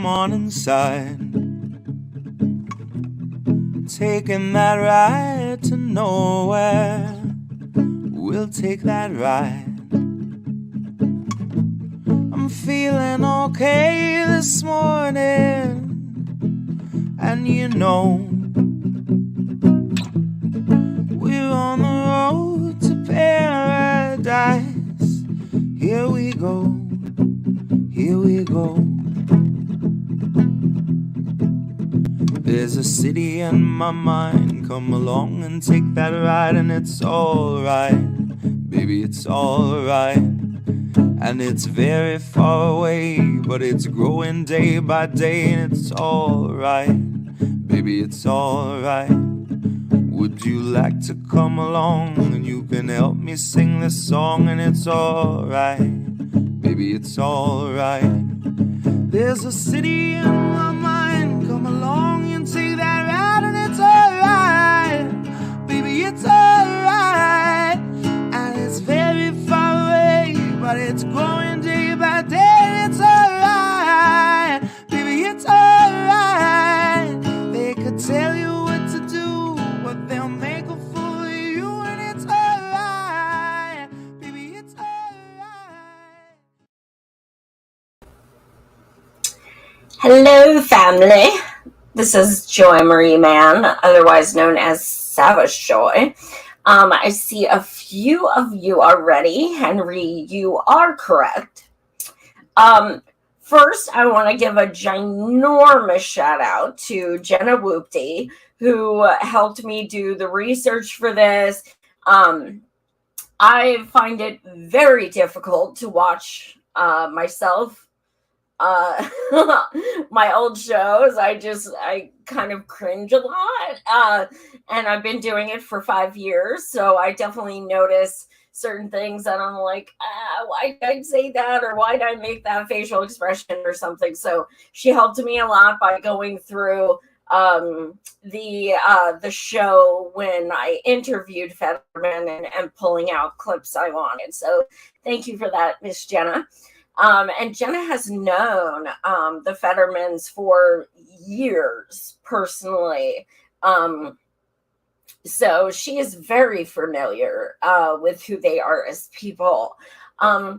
come on inside. Taking that ride to nowhere. We'll take that ride. I'm feeling okay this morning, and you know, we're on the road to paradise. Here we go, here we go. There's a city in my mind. Come along and take that ride, and it's alright, baby, it's alright. And it's very far away, but it's growing day by day, and it's alright, baby, it's alright. Would you like to come along, and you can help me sing this song, and it's alright, baby, it's alright. There's a city in my mind. Come along and take that ride, and it's alright, baby, it's alright. And it's very far away, but it's growing day by day. It's alright, baby, it's alright. They could tell you what to do, but they'll make a fool of you, and it's alright, baby, it's alright. Hello, family. This is Joy Marie Mann, otherwise known as Savage Joy. I see a few of you already. Henry, you are correct. First, I want to give a ginormous shout out to Jenna Whoopty, who helped me do the research for this. I find it very difficult to watch myself. My old shows, I kind of cringe a lot, and I've been doing it for 5 years, so I definitely notice certain things that I'm like, why did I say that, or why did I make that facial expression or something. So she helped me a lot by going through the show when I interviewed Fetterman and pulling out clips I wanted. So thank you for that, Miss Jenna. And Jenna has known the Fettermans for years personally. So she is very familiar with who they are as people. I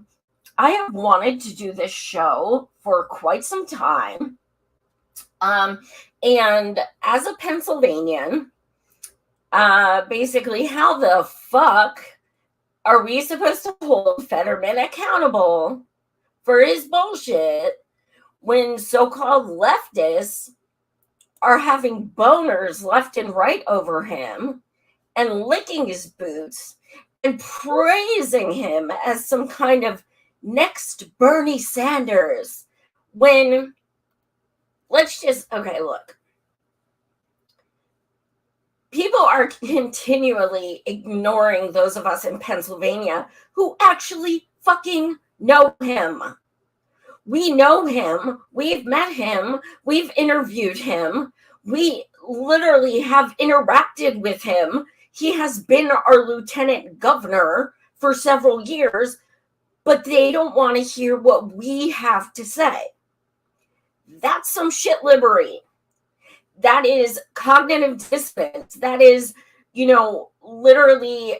have wanted to do this show for quite some time. And as a Pennsylvanian, basically, how the fuck are we supposed to hold Fetterman accountable for his bullshit when so-called leftists are having boners left and right over him and licking his boots and praising him as some kind of next Bernie Sanders, when look, people are continually ignoring those of us in Pennsylvania who actually fucking know him. We know him. We've met him. We've interviewed him. We literally have interacted with him. He has been our lieutenant governor for several years, but they don't want to hear what we have to say. That's some shit liberty. That is cognitive dissonance. That is, literally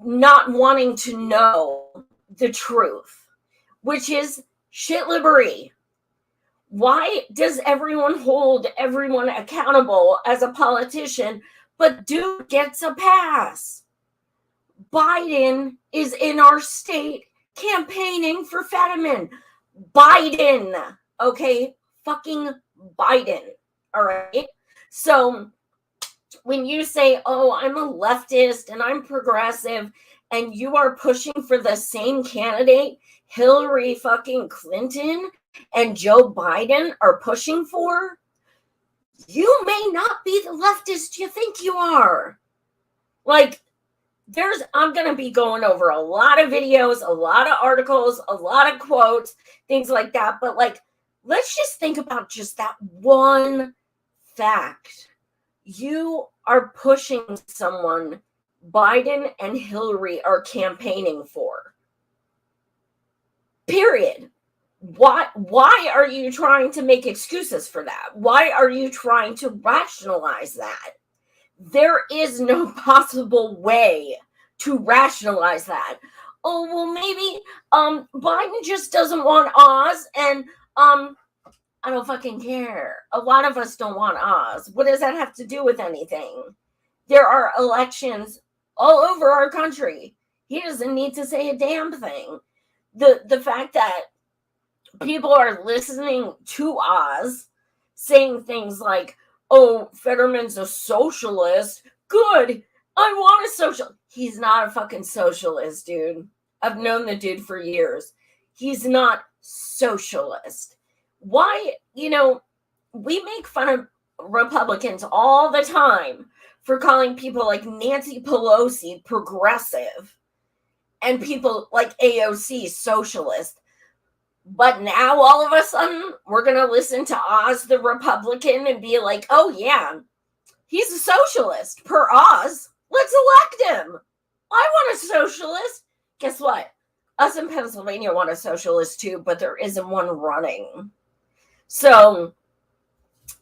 not wanting to know the truth, which is shit liberty. Why does everyone hold everyone accountable as a politician, but dude gets a pass? Biden is in our state campaigning for Fetterman. Biden, okay? Fucking Biden, all right? So when you say, oh, I'm a leftist and I'm progressive, and you are pushing for the same candidate Hillary fucking Clinton and Joe Biden are pushing for, you may not be the leftist you think you are. Like, I'm going to be going over a lot of videos, a lot of articles, a lot of quotes, things like that. But let's just think about just that one fact. You are pushing someone Biden and Hillary are campaigning for. Period. Why are you trying to make excuses for that? Why are you trying to rationalize that? There is no possible way to rationalize that. Oh, well, maybe Biden just doesn't want Oz, and I don't fucking care. A lot of us don't want Oz. What does that have to do with anything? There are elections all over our country. He doesn't need to say a damn thing. The fact that people are listening to Oz saying things like, oh, Fetterman's a socialist. Good. I want a social. He's not a fucking socialist, dude. I've known the dude for years. He's not socialist. Why, we make fun of Republicans all the time for calling people like Nancy Pelosi progressive and people like AOC socialist. But now all of a sudden we're going to listen to Oz the Republican and be like, oh yeah, he's a socialist per Oz. Let's elect him. I want a socialist. Guess what? Us in Pennsylvania want a socialist too, but there isn't one running. So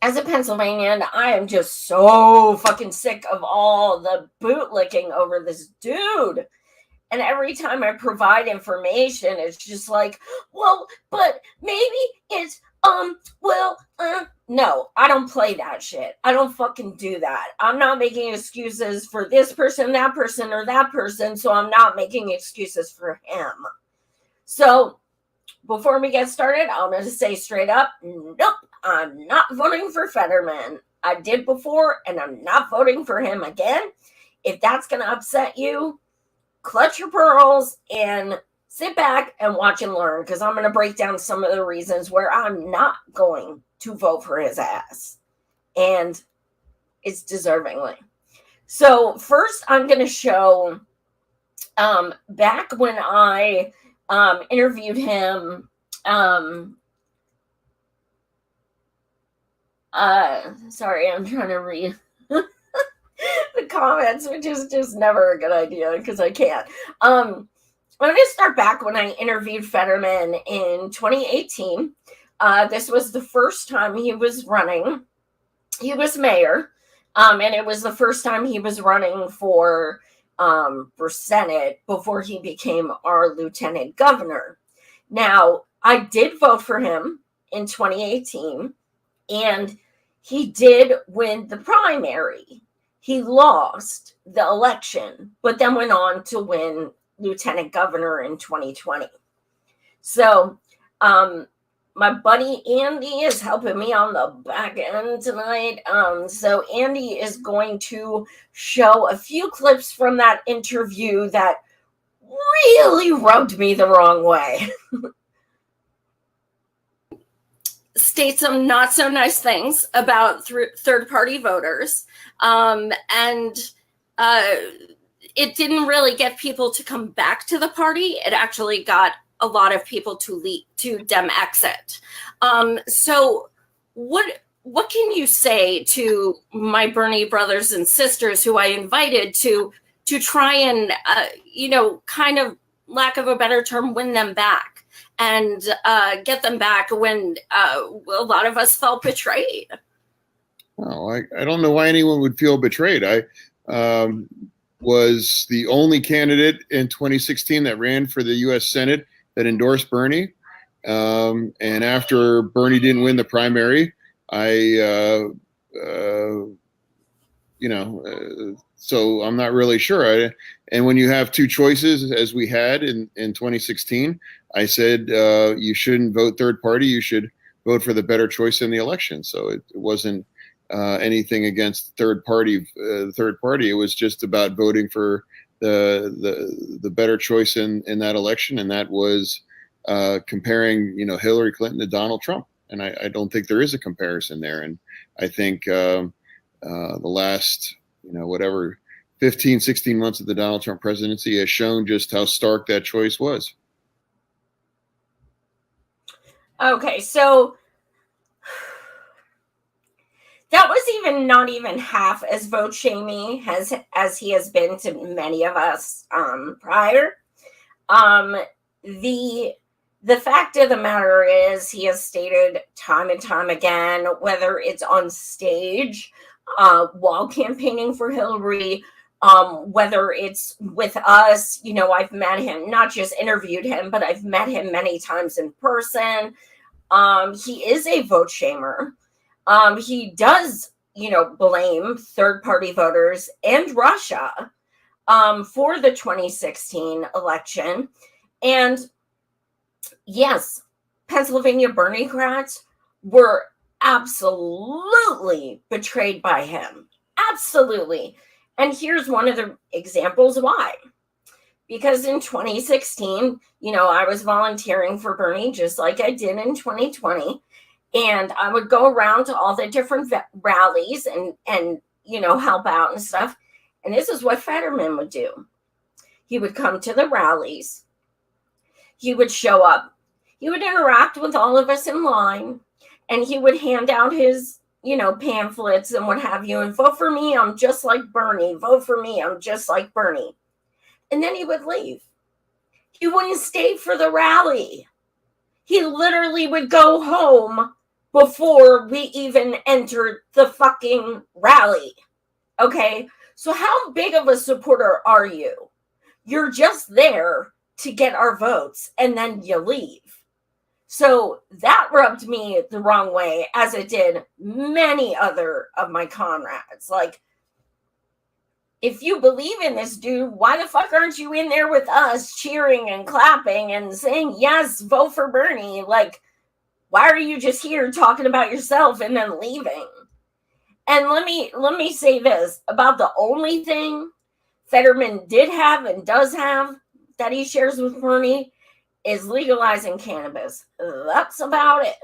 as a Pennsylvanian, I am just so fucking sick of all the bootlicking over this dude. And every time I provide information, it's just like, well, but maybe it's, no, I don't play that shit. I don't fucking do that. I'm not making excuses for this person, that person, or that person, so I'm not making excuses for him. So before we get started, I'm going to say straight up, nope, I'm not voting for Fetterman. I did before, and I'm not voting for him again. If that's going to upset you, clutch your pearls and sit back and watch and learn, because I'm going to break down some of the reasons where I'm not going to vote for his ass. And it's deservingly. So first I'm going to show back when I interviewed him. Sorry, I'm trying to read the comments, which is just never a good idea because I can't. I'm going to start back when I interviewed Fetterman in 2018. This was the first time he was running. He was mayor, and it was the first time he was running for Senate before he became our lieutenant governor. Now, I did vote for him in 2018, and he did win the primary. He lost the election, but then went on to win lieutenant governor in 2020. So, my buddy Andy is helping me on the back end tonight. So Andy is going to show a few clips from that interview that really rubbed me the wrong way. State some not so nice things about third-party voters. And it didn't really get people to come back to the party. It actually got a lot of people to Dem exit. So what can you say to my Bernie brothers and sisters who I invited to try and, kind of, lack of a better term, win them back and get them back when a lot of us felt betrayed? Well, I don't know why anyone would feel betrayed. I was the only candidate in 2016 that ran for the U.S. Senate that endorsed Bernie. And after Bernie didn't win the primary, so I'm not really sure. And when you have two choices, as we had in 2016, I said, you shouldn't vote third party. You should vote for the better choice in the election. So it wasn't anything against third party. It was just about voting for the better choice in that election, and that was comparing Hillary Clinton to Donald Trump. And I don't think there is a comparison there. And I think the last 15, 16 months of the Donald Trump presidency has shown just how stark that choice was. Okay, so that was not even half as vote shaming as he has been to many of us prior. The The fact of the matter is, he has stated time and time again, whether it's on stage while campaigning for Hillary, whether it's with us, I've met him, not just interviewed him, but I've met him many times in person. He is a vote shamer. He does, blame third-party voters and Russia for the 2016 election. And yes, Pennsylvania Berniecrats were absolutely betrayed by him. Absolutely. And here's one of the examples why. Because in 2016, I was volunteering for Bernie just like I did in 2020. And I would go around to all the different rallies and help out and stuff. And this is what Fetterman would do. He would come to the rallies. He would show up. He would interact with all of us in line. And he would hand out his, pamphlets and what have you. And vote for me, I'm just like Bernie. Vote for me, I'm just like Bernie. And then he would leave. He wouldn't stay for the rally. He literally would go home before we even entered the fucking rally. Okay? So how big of a supporter are you? You're just there to get our votes and then you leave. So that rubbed me the wrong way, as it did many other of my comrades. Like, if you believe in this dude, why the fuck aren't you in there with us cheering and clapping and saying, yes, vote for Bernie? Like, why are you just here talking about yourself and then leaving? And let me say this about the only thing Fetterman did have and does have that he shares with Bernie is legalizing cannabis. That's about it.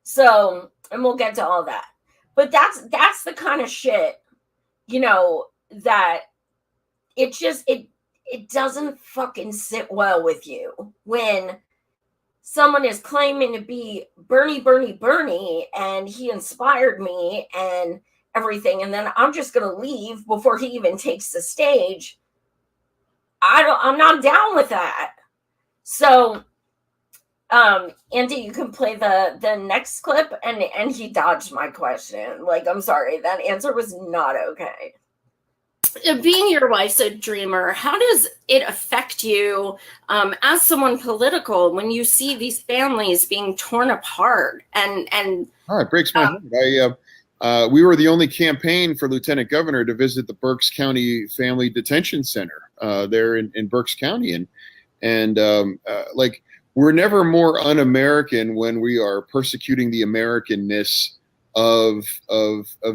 So, and we'll get to all that. But that's the kind of shit, that it doesn't fucking sit well with you when someone is claiming to be Bernie, and he inspired me and everything, and then I'm just gonna leave before he even takes the stage. I'm not down with that. So Andy, you can play the next clip, and he dodged my question. Like, I'm sorry, that answer was not okay. Being your wife's a dreamer, how does it affect you as someone political when you see these families being torn apart? And it breaks my heart. We were the only campaign for Lieutenant Governor to visit the Berks County Family Detention Center there in Berks County, and we're never more un-American when we are persecuting the Americanness of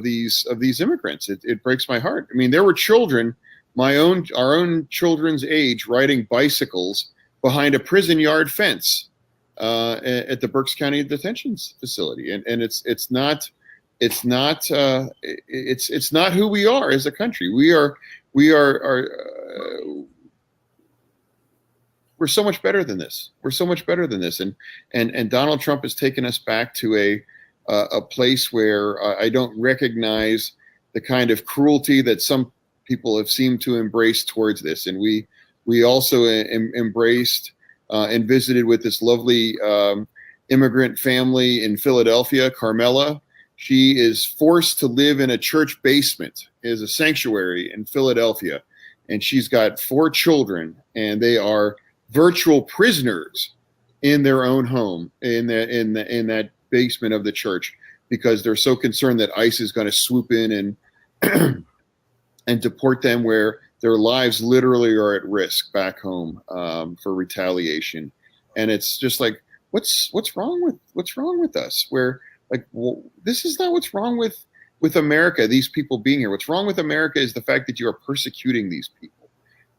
these immigrants. It breaks my heart. I mean, there were children, our own children's age, riding bicycles behind a prison yard fence at the Berks County Detention Facility, and it's not who we are as a country. We're so much better than this. We're so much better than this, and Donald Trump has taken us back to a place where I don't recognize the kind of cruelty that some people have seemed to embrace towards this. And we also embraced and visited with this lovely immigrant family in Philadelphia, Carmela. She is forced to live in a church basement, is a sanctuary in Philadelphia, and she's got 4 children, and they are virtual prisoners in their own home in that basement of the church, because they're so concerned that ICE is going to swoop in and deport them, where their lives literally are at risk back home for retaliation. And it's just like, what's wrong with us? Where this is not what's wrong with America, these people being here. What's wrong with America is the fact that you are persecuting these people.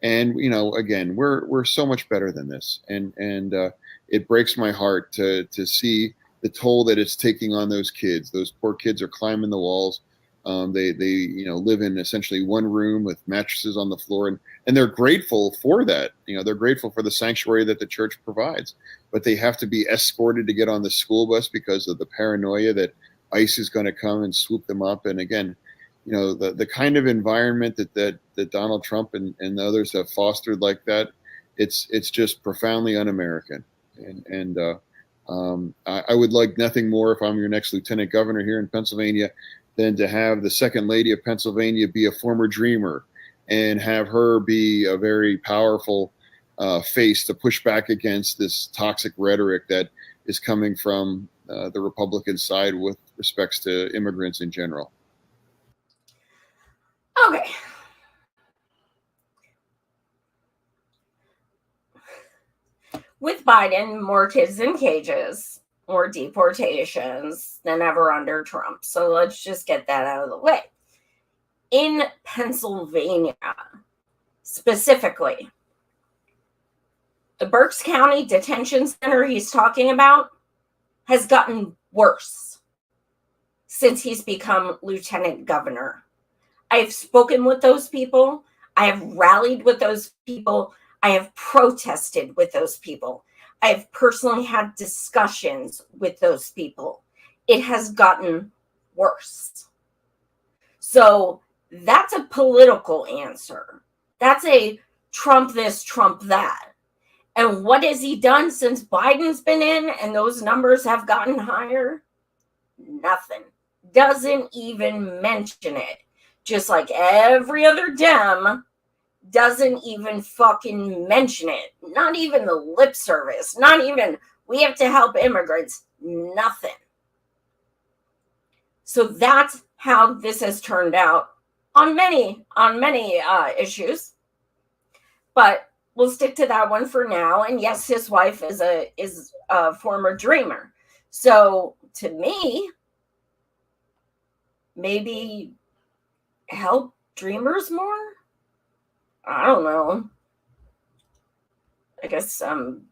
And again, we're so much better than this, and it breaks my heart to see the toll that it's taking on those kids. Those poor kids are climbing the walls. They live in essentially one room with mattresses on the floor, and they're grateful for that. They're grateful for the sanctuary that the church provides, but they have to be escorted to get on the school bus because of the paranoia that ICE is going to come and swoop them up. And again, the kind of environment that Donald Trump and others have fostered like that, it's just profoundly un-American. I would like nothing more if I'm your next lieutenant governor here in Pennsylvania than to have the second lady of Pennsylvania be a former dreamer and have her be a very powerful face to push back against this toxic rhetoric that is coming from the Republican side with respects to immigrants in general. Okay. With Biden, more kids in cages, more deportations than ever under Trump. So let's just get that out of the way. In Pennsylvania, specifically, the Berks County Detention Center he's talking about has gotten worse since he's become lieutenant governor. I have spoken with those people. I have rallied with those people. I have protested with those people. I have personally had discussions with those people. It has gotten worse. So that's a political answer. That's a Trump this, Trump that. And what has he done since Biden's been in and those numbers have gotten higher? Nothing. Doesn't even mention it. Just like every other Dem doesn't even fucking mention it. Not even the lip service. Not even, we have to help immigrants. Nothing. So that's how this has turned out on many issues. But we'll stick to that one for now. And yes, his wife is a former dreamer. So to me, maybe help dreamers more? I don't know. I guess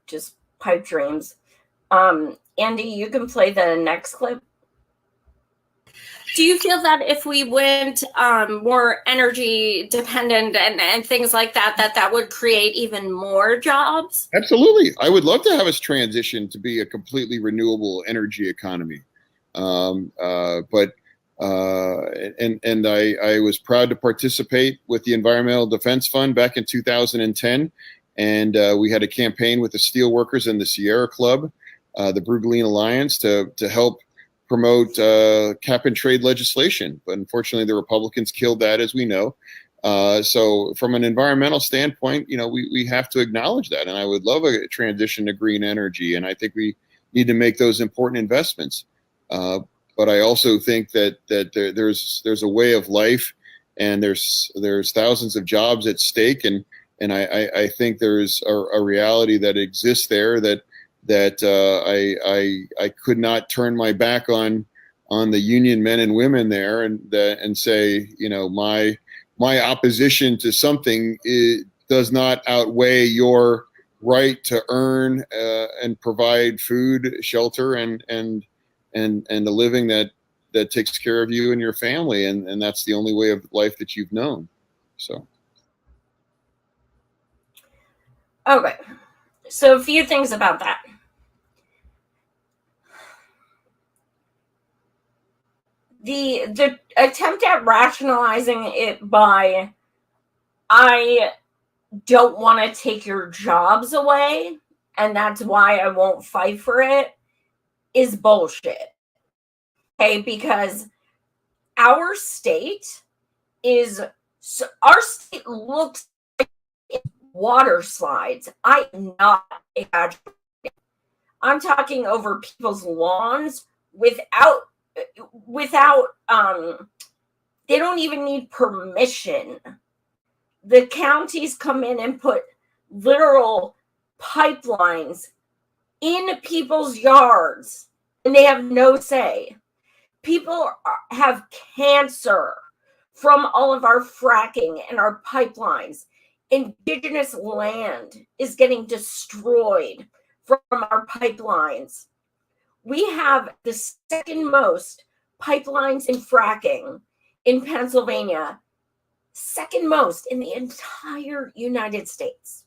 just pipe dreams. Andy, you can play the next clip. Do you feel that if we went more energy dependent and things like that, that would create even more jobs? Absolutely. I would love to have us transition to be a completely renewable energy economy. I was proud to participate with the Environmental Defense Fund back in 2010. And we had a campaign with the Steelworkers and the Sierra Club, the Bruggeline Alliance, to help promote cap and trade legislation. But unfortunately, the Republicans killed that, as we know. So from an environmental standpoint, we have to acknowledge that. And I would love a transition to green energy. And I think we need to make those important investments. But I also think that there's a way of life, and there's thousands of jobs at stake, and I think there's a reality that exists there that I could not turn my back on the union men and women there and say, my opposition to something does not outweigh your right to earn and provide food, shelter, and a living that takes care of you and your family. And that's the only way of life that you've known. So. Okay. So a few things about that. The attempt at rationalizing it by, I don't want to take your jobs away, and that's why I won't fight for it, is bullshit. Okay, because our state looks like water slides. I am not exaggerating. I'm talking over people's lawns without they don't even need permission. The counties come in and put literal pipelines in people's yards, and they have no say. People have cancer from all of our fracking and our pipelines. Indigenous land is getting destroyed from our pipelines. We have the second most pipelines and fracking in Pennsylvania, second most in the entire United States.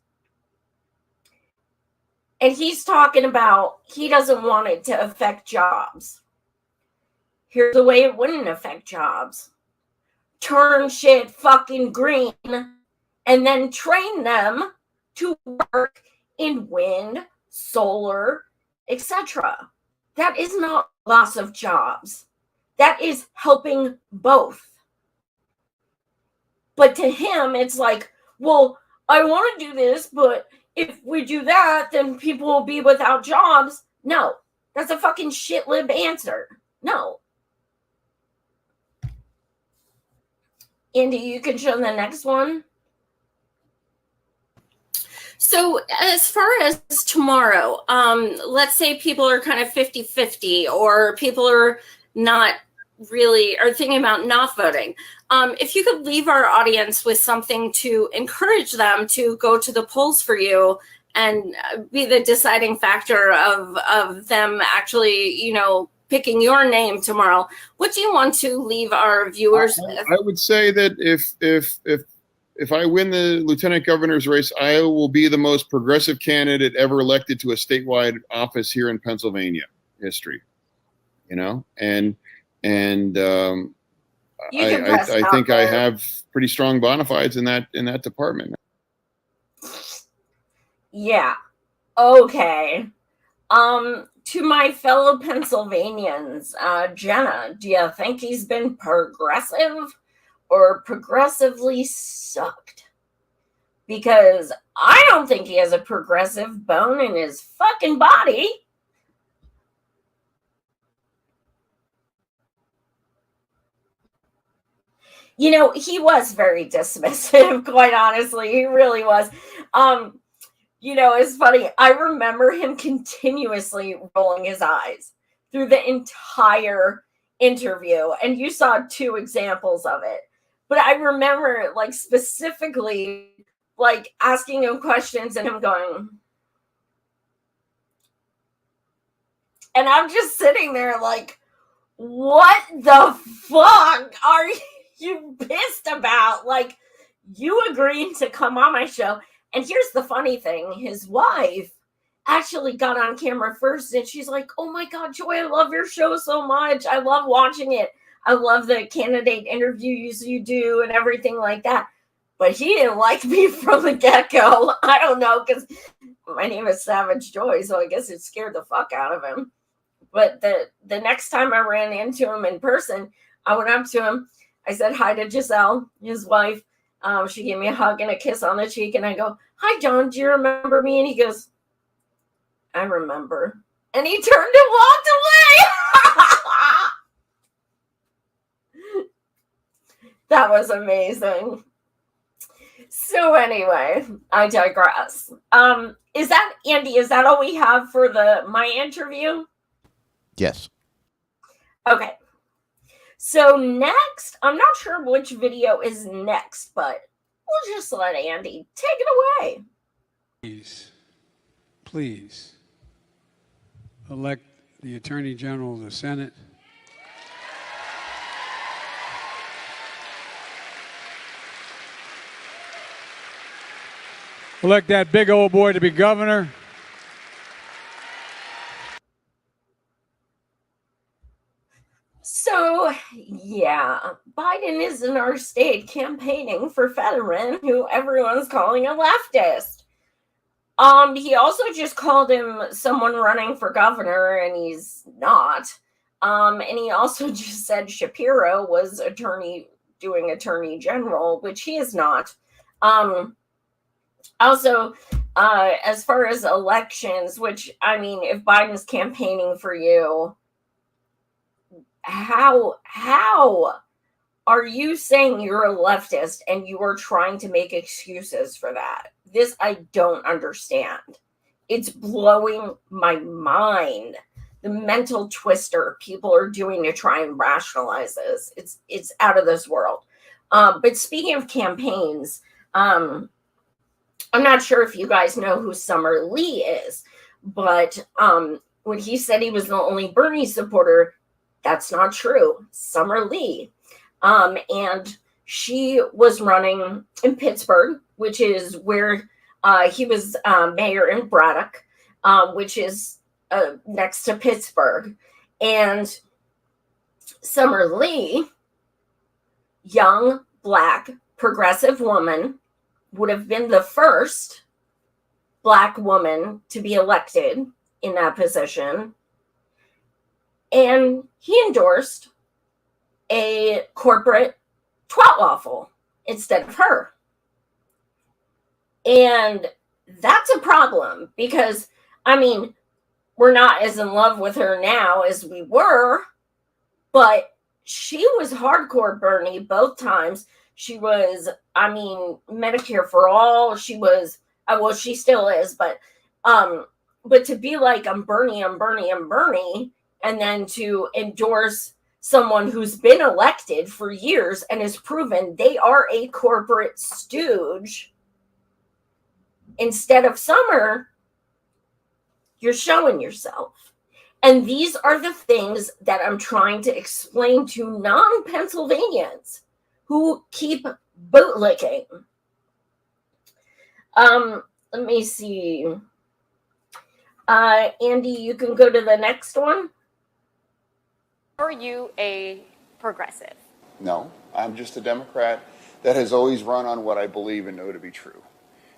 And he's talking about he doesn't want it to affect jobs. Here's the way it wouldn't affect jobs. Turn shit fucking green and then train them to work in wind, solar, etc. That is not loss of jobs. That is helping both. But to him, it's like, well, I want to do this, but if we do that, then people will be without jobs. No, that's a fucking shit lib answer. No. Andy, you can show the next one. So as far as tomorrow, let's say people are kind of 50-50, or people are not really are thinking about not voting. If you could leave our audience with something to encourage them to go to the polls for you and be the deciding factor of them actually, you know, picking your name tomorrow, what do you want to leave our viewers with? I would say that if I win the lieutenant governor's race, I will be the most progressive candidate ever elected to a statewide office here in Pennsylvania history. You know, and I think I have pretty strong bona fides in that department. Yeah. Okay. To my fellow Pennsylvanians, Jenna, do you think he's been progressive or progressively sucked? Because I don't think he has a progressive bone in his fucking body. You know, he was very dismissive, quite honestly. He really was. You know, it's funny. I remember him continuously rolling his eyes through the entire interview. And you saw 2 examples of it. But I remember, like, specifically, like, asking him questions and him going. And I'm just sitting there like, what the fuck are you pissed about? Like, you agreed to come on my show. And here's the funny thing. His wife actually got on camera first, and she's like, oh my God, Joy, I love your show so much. I love watching it. I love the candidate interviews you do and everything like that. But he didn't like me from the get-go. I don't know, because my name is Savage Joy, so I guess it scared the fuck out of him. But the next time I ran into him in person, I went up to him. I said hi to Giselle, his wife. She gave me a hug and a kiss on the cheek. And I go, hi, John, do you remember me? And he goes, I remember. And he turned and walked away. That was amazing. So anyway, I digress. Is that, Andy, is that all we have for my interview? Yes. Okay. So next, I'm not sure which video is next, but we'll just let Andy take it away. Please elect the Attorney General of the Senate. Elect that big old boy to be governor. So, yeah, Biden is in our state campaigning for Fetterman, who everyone's calling a leftist. He also just called him someone running for governor, and he's not. And he also just said Shapiro was doing attorney general, which he is not. Also, as far as elections, which, I mean, if Biden's campaigning for you, how are you saying you're a leftist and you are trying to make excuses for that? This I don't understand. It's blowing my mind. The mental twister people are doing to try and rationalize this. It's out of this world. But speaking of campaigns, I'm not sure if you guys know who Summer Lee is, but when he said he was the only Bernie supporter, that's not true. Summer Lee. And she was running in Pittsburgh, which is where he was mayor in Braddock, which is next to Pittsburgh. And Summer Lee, young, Black, progressive woman, would have been the first Black woman to be elected in that position. And he endorsed a corporate twat waffle instead of her. And that's a problem because, I mean, we're not as in love with her now as we were, but she was hardcore Bernie both times. She was, I mean, Medicare for all. She was, well, she still is, but to be like, I'm Bernie, and then to endorse someone who's been elected for years and has proven they are a corporate stooge instead of Summer, you're showing yourself. And these are the things that I'm trying to explain to non-Pennsylvanians who keep bootlicking. Let me see. Andy, you can go to the next one. Are you a progressive? No, I'm just a Democrat that has always run on what I believe and know to be true.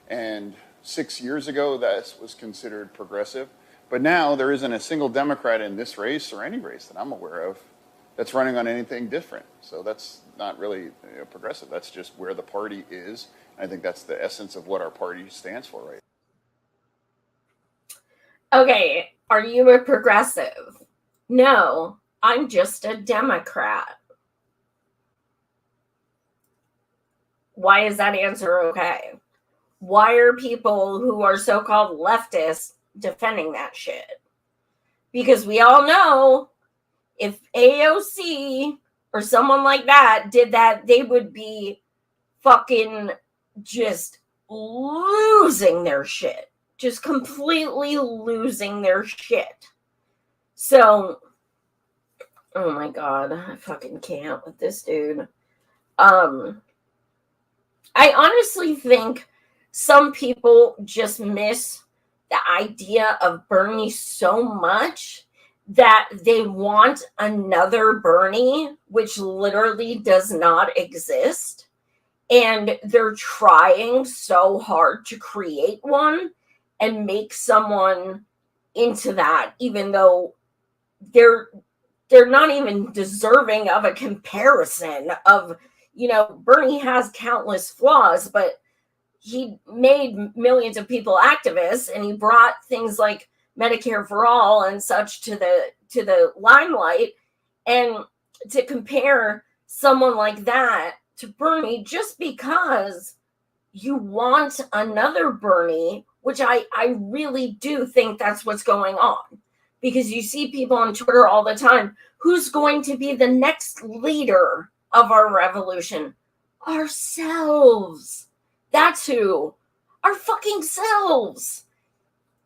And 6 years ago, that was considered progressive. But now there isn't a single Democrat in this race or any race that I'm aware of that's running on anything different. So that's not really progressive. That's just where the party is. I think that's the essence of what our party stands for, right? Okay, are you a progressive? No, I'm just a Democrat. Why is that answer okay? Why are people who are so-called leftists defending that shit? Because we all know if AOC or someone like that did that, they would be fucking just losing their shit. Just completely losing their shit. So, oh my God, I fucking can't with this dude. I honestly think some people just miss the idea of Bernie so much that they want another Bernie, which literally does not exist. And they're trying so hard to create one and make someone into that, even though they're not even deserving of a comparison of, Bernie has countless flaws, but he made millions of people activists, and he brought things like Medicare for all and such to the limelight. And to compare someone like that to Bernie just because you want another Bernie, which I really do think that's what's going on, because you see people on Twitter all the time, who's going to be the next leader of our revolution? Ourselves. That's who. Our fucking selves.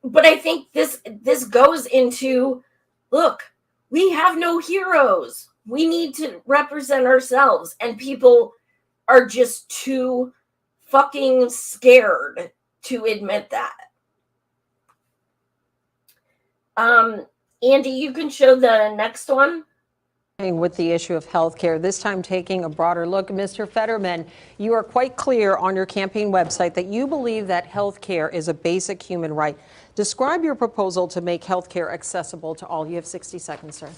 But I think this goes into, look, we have no heroes. We need to represent ourselves. And people are just too fucking scared to admit that. Andy, you can show the next one. With the issue of health care, this time taking a broader look. Mr. Fetterman, you are quite clear on your campaign website that you believe that health care is a basic human right. Describe your proposal to make health care accessible to all. You have 60 seconds, sir.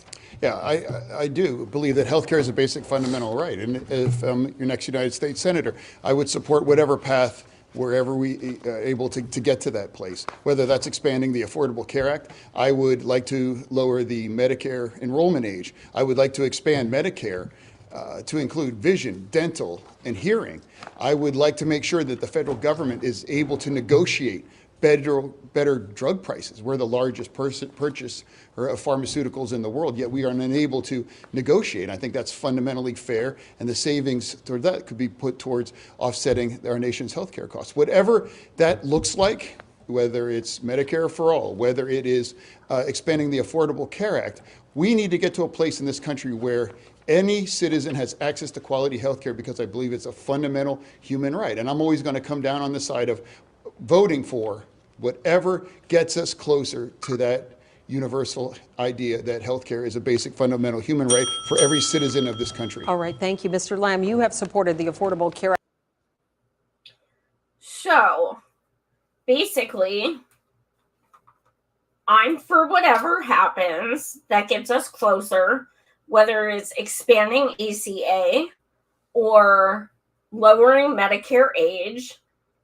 Yeah, I do believe that health care is a basic fundamental right. And if your next United States Senator, I would support whatever path wherever we able to get to that place, whether that's expanding the Affordable Care Act. I would like to lower the Medicare enrollment age. I would like to expand Medicare to include vision, dental, and hearing. I would like to make sure that the federal government is able to negotiate better drug prices. We're the largest purchaser of pharmaceuticals in the world, yet we are unable to negotiate. I think that's fundamentally fair, and the savings toward that could be put towards offsetting our nation's healthcare costs. Whatever that looks like, whether it's Medicare for all, whether it is expanding the Affordable Care Act, we need to get to a place in this country where any citizen has access to quality health care, because I believe it's a fundamental human right. And I'm always going to come down on the side of voting for whatever gets us closer to that universal idea that healthcare is a basic fundamental human right for every citizen of this country. All right, thank you, Mr. Lamb. You have supported the Affordable Care Act. So, basically, I'm for whatever happens that gets us closer, whether it's expanding ACA or lowering Medicare age.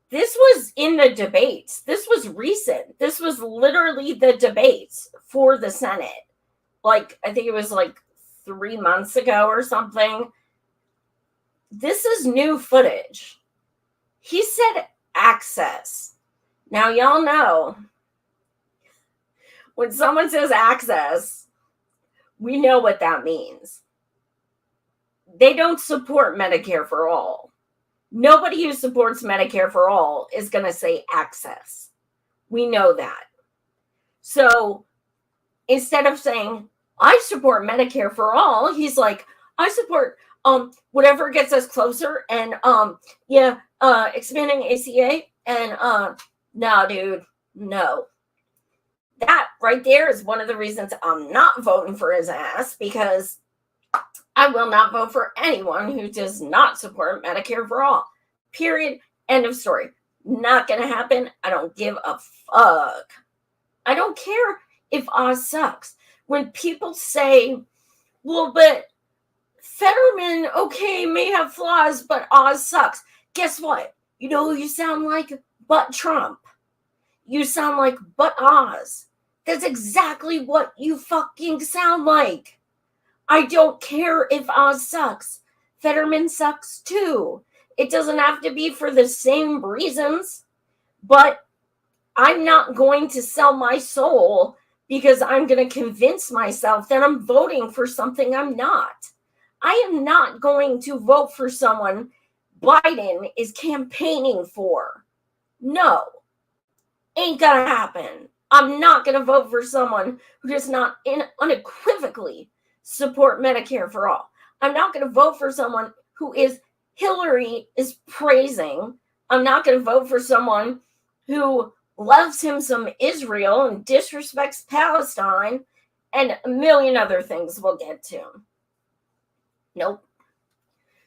This was in the debates. This was recent. This was literally the debates for the Senate. Like, I think it was like 3 months ago or something. This is new footage. He said access. Now, y'all know when someone says access, we know what that means. They don't support Medicare for all. Nobody who supports Medicare for all is going to say access. We know that. So instead of saying, I support Medicare for all, he's like, I support whatever gets us closer and expanding ACA and no, dude, no. That right there is one of the reasons I'm not voting for his ass, because I will not vote for anyone who does not support Medicare for all. Period. End of story. Not gonna happen. I don't give a fuck. I don't care if Oz sucks. When people say, well, but Fetterman, okay, may have flaws, but Oz sucks. Guess what? You know who you sound like? But Trump. You sound like but Oz. That's exactly what you fucking sound like. I don't care if Oz sucks. Fetterman sucks too. It doesn't have to be for the same reasons, but I'm not going to sell my soul because I'm going to convince myself that I'm voting for something I'm not. I am not going to vote for someone Biden is campaigning for. No, ain't gonna happen. I'm not going to vote for someone who does not unequivocally support Medicare for all. I'm not going to vote for someone who Hillary is praising. I'm not going to vote for someone who loves him some Israel and disrespects Palestine and a million other things we'll get to. Nope.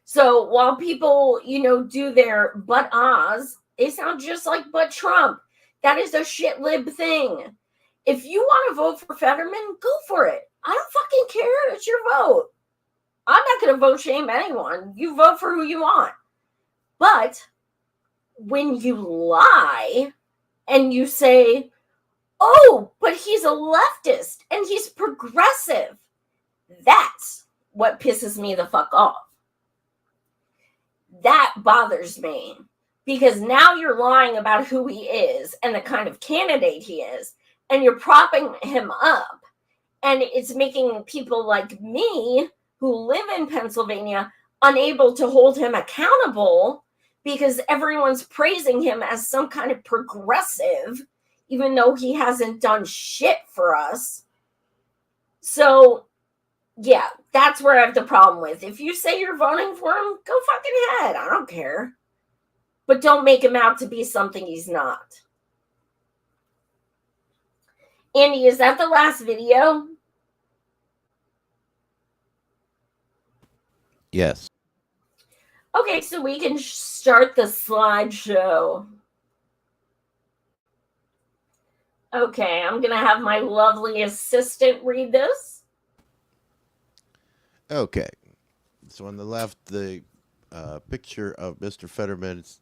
So while people, do their but Oz, they sound just like but Trump. That is a shit lib thing. If you want to vote for Fetterman, go for it. I don't fucking care. It's your vote. I'm not going to vote shame anyone. You vote for who you want. But when you lie and you say, oh, but he's a leftist and he's progressive, that's what pisses me the fuck off. That bothers me. Because now you're lying about who he is and the kind of candidate he is, and you're propping him up. And it's making people like me, who live in Pennsylvania, unable to hold him accountable because everyone's praising him as some kind of progressive, even though he hasn't done shit for us. So, yeah, that's where I have the problem with. If you say you're voting for him, go fucking ahead. I don't care. But don't make him out to be something he's not. Andy, is that the last video? Yes. Okay, so we can start the slideshow. Okay, I'm going to have my lovely assistant read this. Okay. So on the left, the picture of Mr. Fetterman's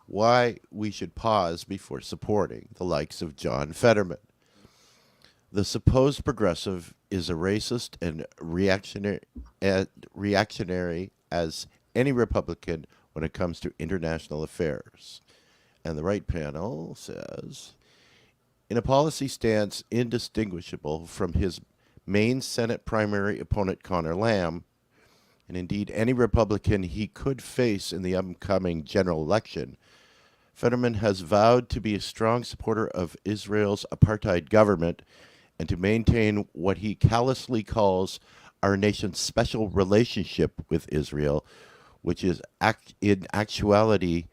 why we should pause before supporting the likes of John Fetterman. The supposed progressive is a racist and reactionary as any Republican when it comes to international affairs. And the right panel says, in a policy stance indistinguishable from his main Senate primary opponent, Connor Lamb, and indeed any Republican he could face in the upcoming general election, Fetterman has vowed to be a strong supporter of Israel's apartheid government and to maintain what he callously calls our nation's special relationship with Israel, which is in actuality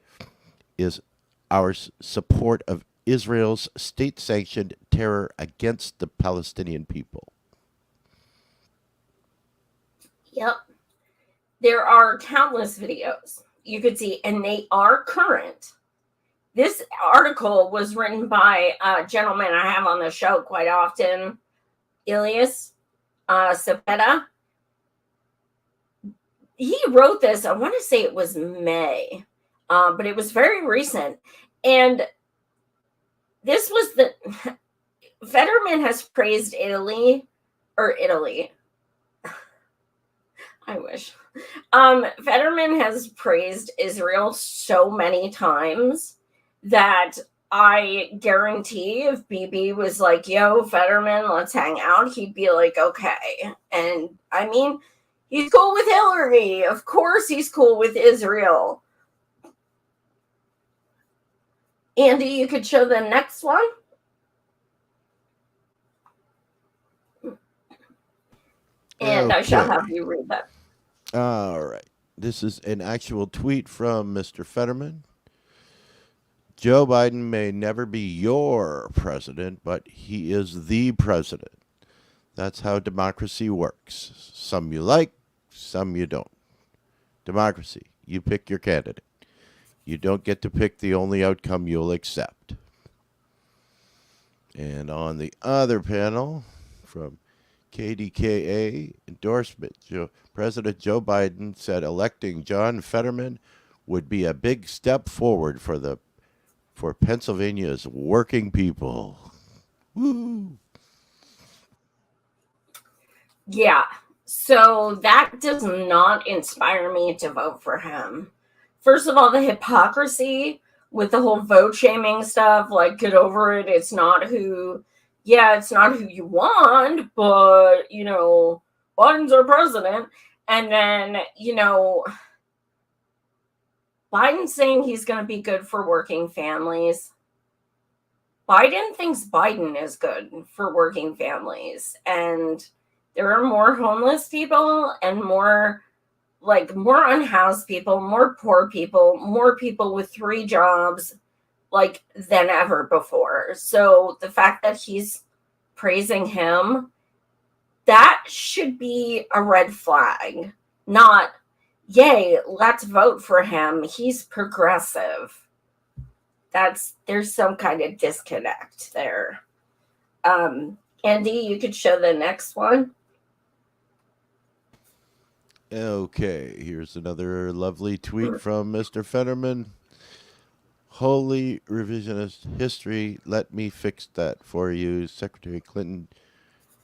is our support of Israel's state-sanctioned terror against the Palestinian people. Yep. There are countless videos you could see, and they are current. This article was written by a gentleman I have on the show quite often, Ilias Cepeda. He wrote this, I want to say it was May, but it was very recent. And this was Fetterman has praised Italy. I wish. Fetterman has praised Israel so many times that I guarantee if Bibi was like, yo, Fetterman, let's hang out, he'd be like, okay. And I mean, he's cool with Hillary. Of course he's cool with Israel. Andy, you could show the next one. And I shall have you read that. All right. This is an actual tweet from Mr. Fetterman. Joe Biden may never be your president, but he is the president. That's how democracy works. Some you like, some you don't. Democracy, you pick your candidate. You don't get to pick the only outcome you'll accept. And on the other panel, from KDKA endorsement, President Joe Biden said electing John Fetterman would be a big step forward for Pennsylvania's working people. Woo! Yeah, so that does not inspire me to vote for him. First of all, the hypocrisy with the whole vote shaming stuff, like, get over it. It's not who you want, but, Biden's our president. And then, Biden saying he's going to be good for working families. Biden thinks Biden is good for working families. And there are more homeless people and more unhoused people, more poor people, more people with 3 jobs, than ever before. So the fact that he's praising him, that should be a red flag, not, yay, let's vote for him. He's progressive. There's some kind of disconnect there. Andy, you could show the next one. Okay, here's another lovely tweet from Mr. Fetterman. Holy revisionist history, let me fix that for you. Secretary Clinton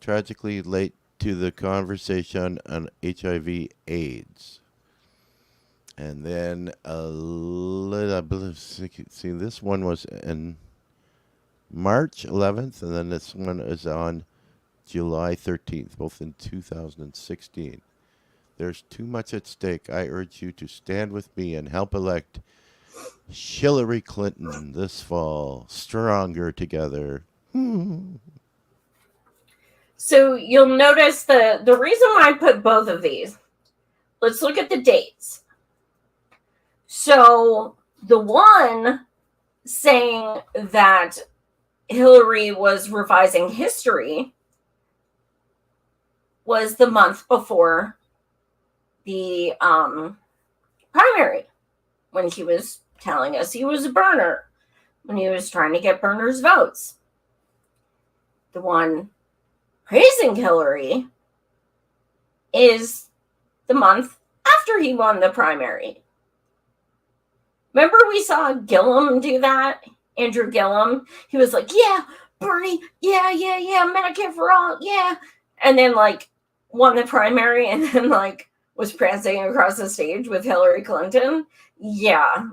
tragically late to the conversation on HIV AIDS. And then see, this one was in March 11th, and then this one is on July 13th, both in 2016. There's too much at stake. I urge you to stand with me and help elect Hillary Clinton this fall. Stronger together. So you'll notice the reason why I put both of these. Let's look at the dates. So the one saying that Hillary was revising history was the month before the primary, when he was telling us he was a burner, when he was trying to get burners' votes. The one praising Hillary is the month after he won the primary. Remember we saw Gillum do that? Andrew Gillum. He was like, yeah, Bernie, yeah, Medicare for all, yeah. And then won the primary and then was prancing across the stage with Hillary Clinton. Yeah,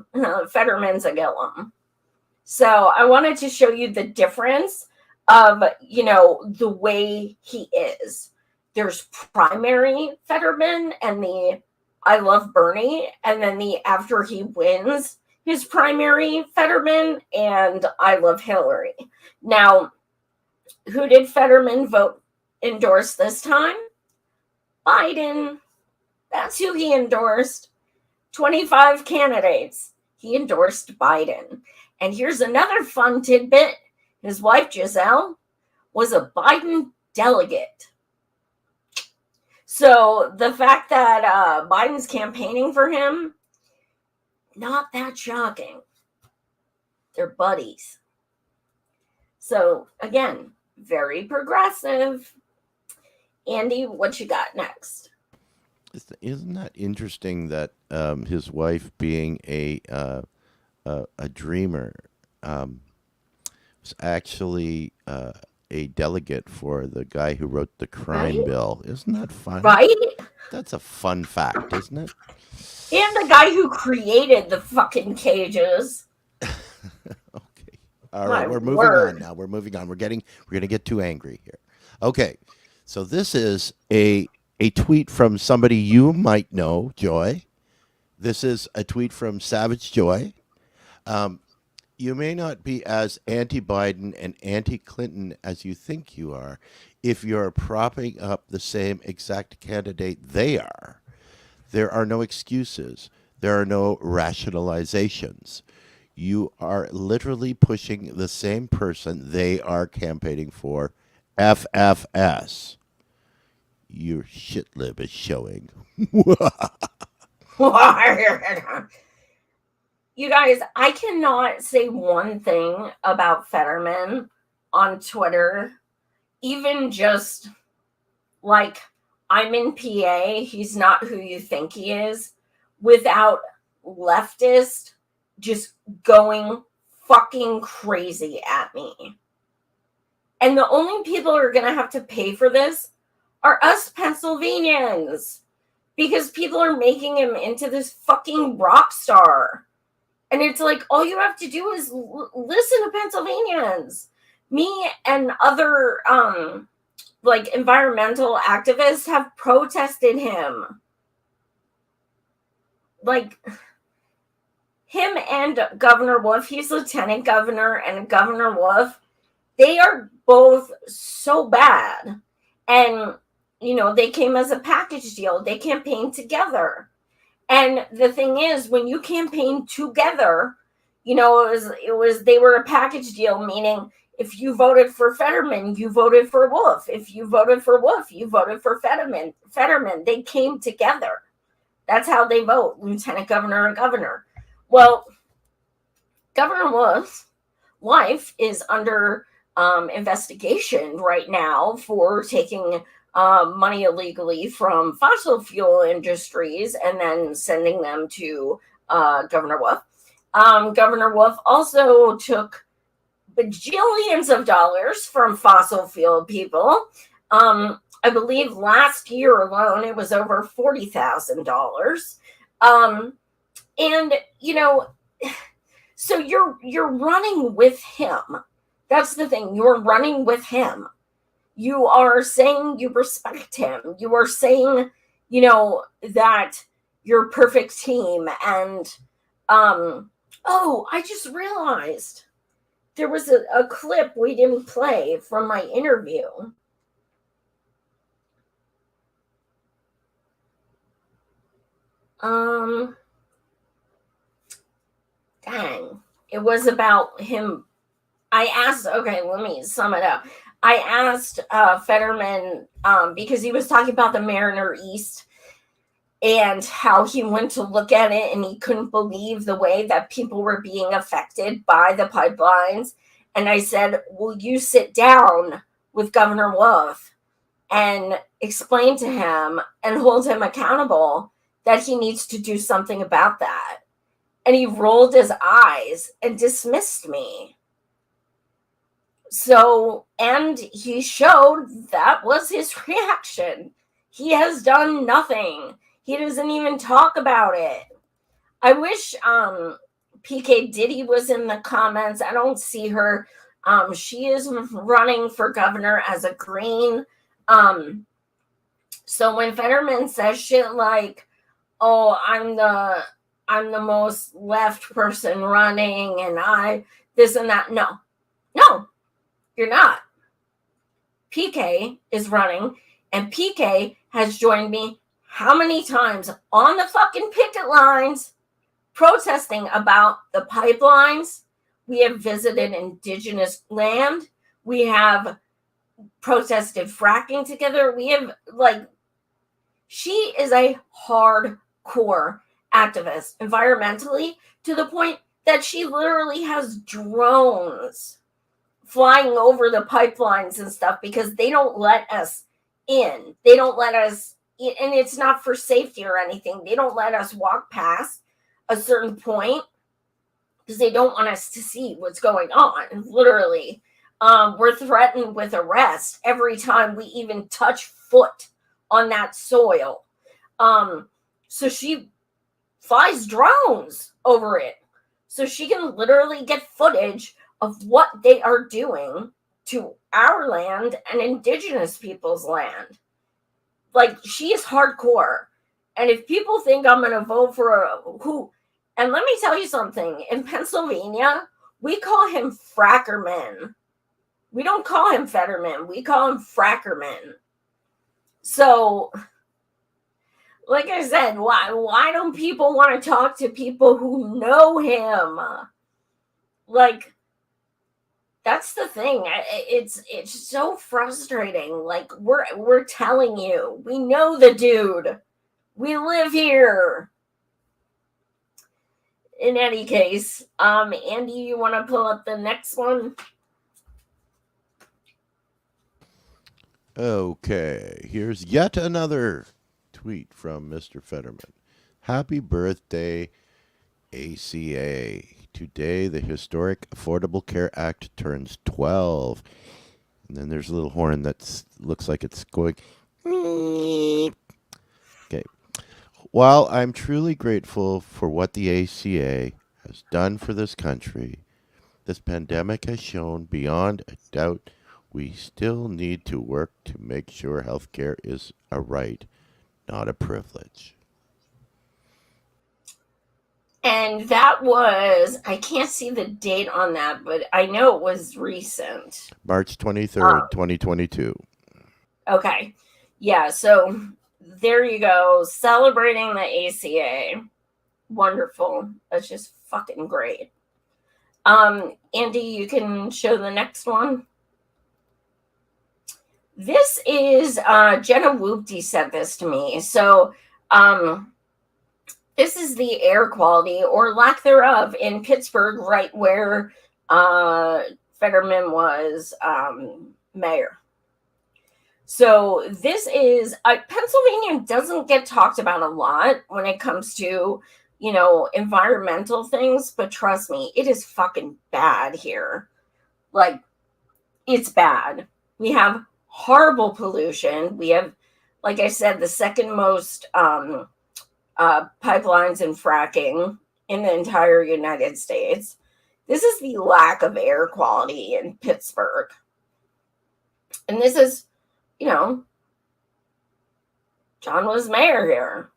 Fetterman's a Gillum. So I wanted to show you the difference of, the way he is. There's primary Fetterman and the I love Bernie, and then the after he wins his primary Fetterman and I love Hillary. Now, who did Fetterman endorse this time? Biden. That's who he endorsed. 25 candidates. He endorsed Biden. And here's another fun tidbit. His wife, Giselle, was a Biden delegate. So the fact that Biden's campaigning for him, not that shocking. They're buddies. So again, very progressive. Andy, what you got next? Isn't that interesting that his wife, being a dreamer, was actually a delegate for the guy who wrote the crime bill? Isn't that fun? Right? That's a fun fact, isn't it? And the guy who created the fucking cages. Okay. All right, we're moving on now. We're moving on. We're going to get too angry here. Okay. So this is a tweet from somebody you might know, Joy. This is a tweet from Savage Joy. You may not be as anti-Biden and anti-Clinton as you think you are if you're propping up the same exact candidate they are. There are no excuses. There are no rationalizations. You are literally pushing the same person they are campaigning for. FFS. Your shit lib is showing. You guys, I cannot say one thing about Fetterman on Twitter, even just like, I'm in PA, he's not who you think he is, without leftist just going fucking crazy at me. And the only people who are going to have to pay for this are us Pennsylvanians, because people are making him into this fucking rock star. And it's like, all you have to do is listen to Pennsylvanians. Me and other like environmental activists have protested him. Like, him and Governor Wolf, he's lieutenant governor, and Governor Wolf, they are both so bad. And, you know, they came as a package deal. They campaigned together. And the thing is, when you campaign together, you know, they were a package deal, meaning if you voted for Fetterman, you voted for Wolf. If you voted for Wolf, you voted for Fetterman. They came together. That's how they vote, lieutenant governor and governor. Well, Governor Wolf's wife is under investigation right now for taking money illegally from fossil fuel industries and then sending them to Governor Wolf. Governor Wolf also took bajillions of dollars from fossil fuel people. I believe last year alone, it was over $40,000. And, you know, so you're running with him. That's the thing. You're running with him. You are saying you respect him. You are saying, you know, that you're a perfect team. And, oh, I just realized there was a clip we didn't play from my interview. Dang. It was about him. I asked, okay, let me sum it up. I asked Fetterman, because he was talking about the Mariner East and how he went to look at it and he couldn't believe the way that people were being affected by the pipelines. And I said, will you sit down with Governor Wolf and explain to him and hold him accountable that he needs to do something about that? And he rolled his eyes and dismissed me. So, and he showed that was his reaction. He has done nothing. He doesn't even talk about it. I wish PK Diddy was in the comments. I don't see her. She is running for governor as a Green. So when Fetterman says shit like, oh, I'm the most left person running and I this and that. No, you're not. PK is running, and PK has joined me how many times on the fucking picket lines protesting about the pipelines. We have visited indigenous land. We have protested fracking together. We have, like, she is a hardcore activist environmentally to the point that she literally has drones flying over the pipelines and stuff because they don't let us in. They don't let us, and it's not for safety or anything. They don't let us walk past a certain point because they don't want us to see what's going on. Literally, we're threatened with arrest every time we even touch foot on that soil. So she flies drones over it so she can literally get footage of what they are doing to our land and indigenous people's land. Like, she is hardcore. And if people think I'm going to vote for who, and let me tell you something, in Pennsylvania, we call him Frackerman. We don't call him Fetterman. We call him Frackerman. So, like I said, why don't people want to talk to people who know him? Like, that's the thing. It's so frustrating. Like, we're telling you, we know the dude. We live here. In any case, Andy, you want to pull up the next one? Okay, here's yet another tweet from Mr. Fetterman. Happy birthday, ACA. Today, the historic Affordable Care Act turns 12. And then there's a little horn that looks like it's going. Okay. While I'm truly grateful for what the ACA has done for this country, this pandemic has shown beyond a doubt we still need to work to make sure healthcare is a right, not a privilege. And that was, I can't see the date on that, but I know it was recent. March 23rd, 2022. Okay. Yeah, so there you go. Celebrating the ACA. Wonderful. That's just fucking great. Andy, you can show the next one. This is Jenna Whoopty sent this to me. So this is the air quality or lack thereof in Pittsburgh, right where Fetterman was mayor. So this is Pennsylvania doesn't get talked about a lot when it comes to, you know, environmental things, but trust me, it is fucking bad here. Like, it's bad. We have horrible pollution. We have, like I said, the second most pipelines and fracking in the entire United States. This is the lack of air quality in Pittsburgh. And this is, you know, John was mayor here.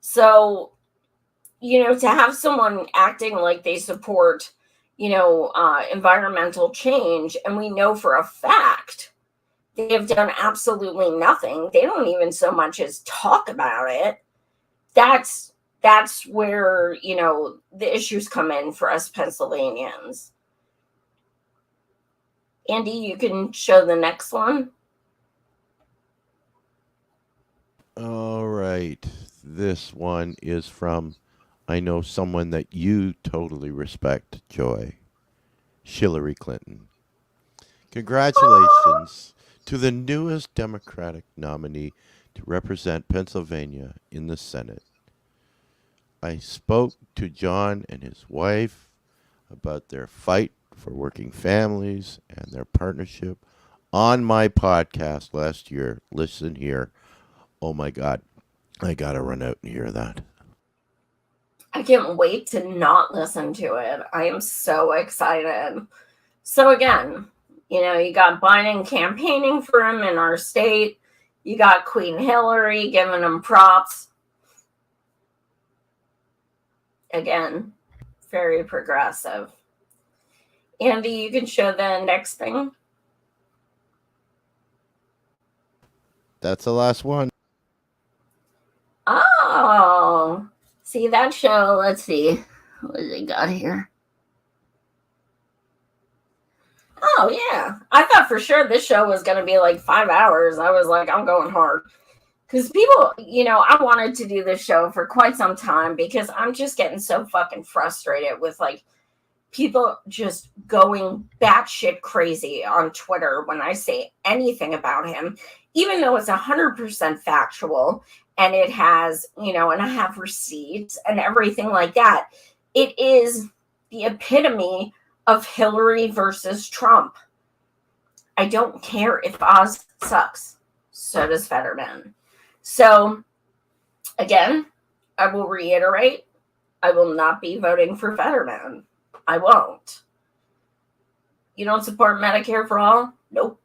So, you know, to have someone acting like they support, you know, environmental change, and we know for a fact they have done absolutely nothing. They don't even so much as talk about it. That's where, you know, the issues come in for us Pennsylvanians. Andy, you can show the next one. All right. This one is from, I know someone that you totally respect, Joy. Hillary Clinton. Congratulations to the newest Democratic nominee to represent Pennsylvania in the Senate. I spoke to John and his wife about their fight for working families and their partnership on my podcast last year. Listen here. Oh my God. I got to run out and hear that. I can't wait to not listen to it. I am so excited. So again, you know, you got Biden campaigning for him in our state. You got Queen Hillary giving him props. Again, very progressive. Andy, you can show the next thing. That's the last one. Oh, see that show? Let's see. What has it got here? Oh, yeah. I thought for sure this show was going to be like 5 hours. I was like, I'm going hard. because people, I wanted to do this show for quite some time because I'm just getting so fucking frustrated with like people just going batshit crazy on Twitter when I say anything about him, even though it's 100% factual and it has, and I have receipts and everything like that. It is the epitome of Hillary versus Trump. I don't care if Oz sucks. So does Fetterman. So, again, I will reiterate, I will not be voting for Fetterman. I won't. You don't support Medicare for all? Nope.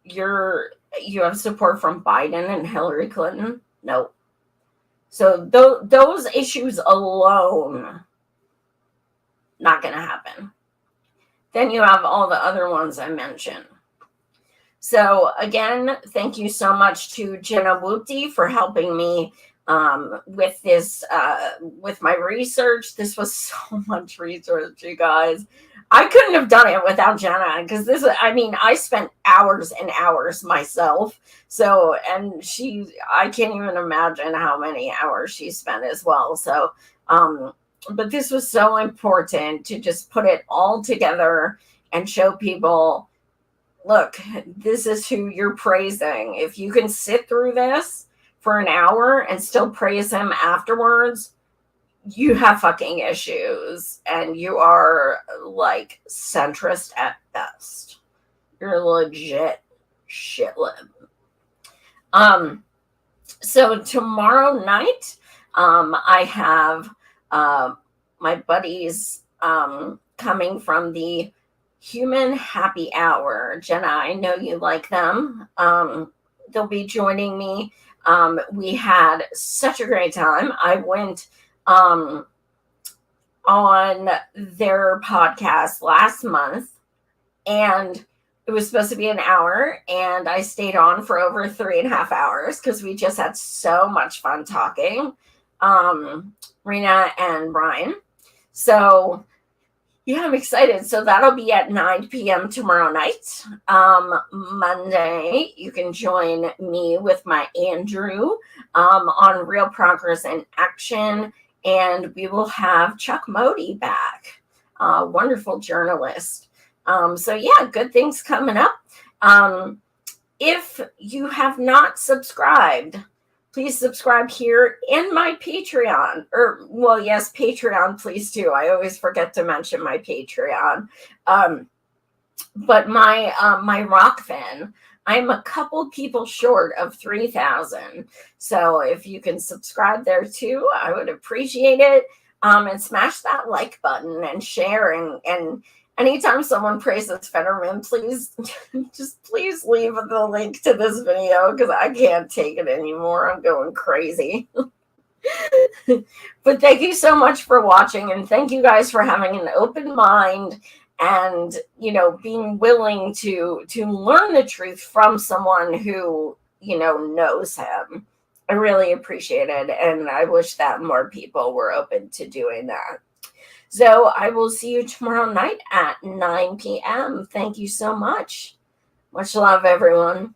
You have support from Biden and Hillary Clinton? Nope. So those issues alone, not going to happen. Then you have all the other ones I mentioned. So again, thank you so much to Jenna Whoopty for helping me with this, with my research. This was so much research, you guys. I couldn't have done it without Jenna because I spent hours and hours myself. So, and I can't even imagine how many hours she spent as well. So, but this was so important to just put it all together and show people, look, this is who you're praising. If you can sit through this for an hour and still praise him afterwards, you have fucking issues and you are like centrist at best. You're a legit shitlib. So tomorrow night, I have my buddies coming from the Human Happy Hour. Jenna, I know you like them. They'll be joining me. We had such a great time. I went on their podcast last month, and it was supposed to be an hour, and I stayed on for over 3.5 hours because we just had so much fun talking, Rena and Brian. So yeah, I'm excited. So that'll be at 9 p.m. tomorrow night. Monday, you can join me with my Andrew on Real Progress in Action. And we will have Chuck Modi back, wonderful journalist. So yeah, good things coming up. If you have not subscribed, please subscribe here in my Patreon. Yes, Patreon, please do. I always forget to mention my Patreon. But my rock fan, I'm a couple people short of 3,000. So if you can subscribe there too, I would appreciate it. And smash that like button and share. And anytime someone praises Fetterman, please leave the link to this video because I can't take it anymore. I'm going crazy. But thank you so much for watching, and thank you guys for having an open mind and being willing to learn the truth from someone who knows him. I really appreciate it, and I wish that more people were open to doing that. So I will see you tomorrow night at 9 p.m. Thank you so much. Much love, everyone.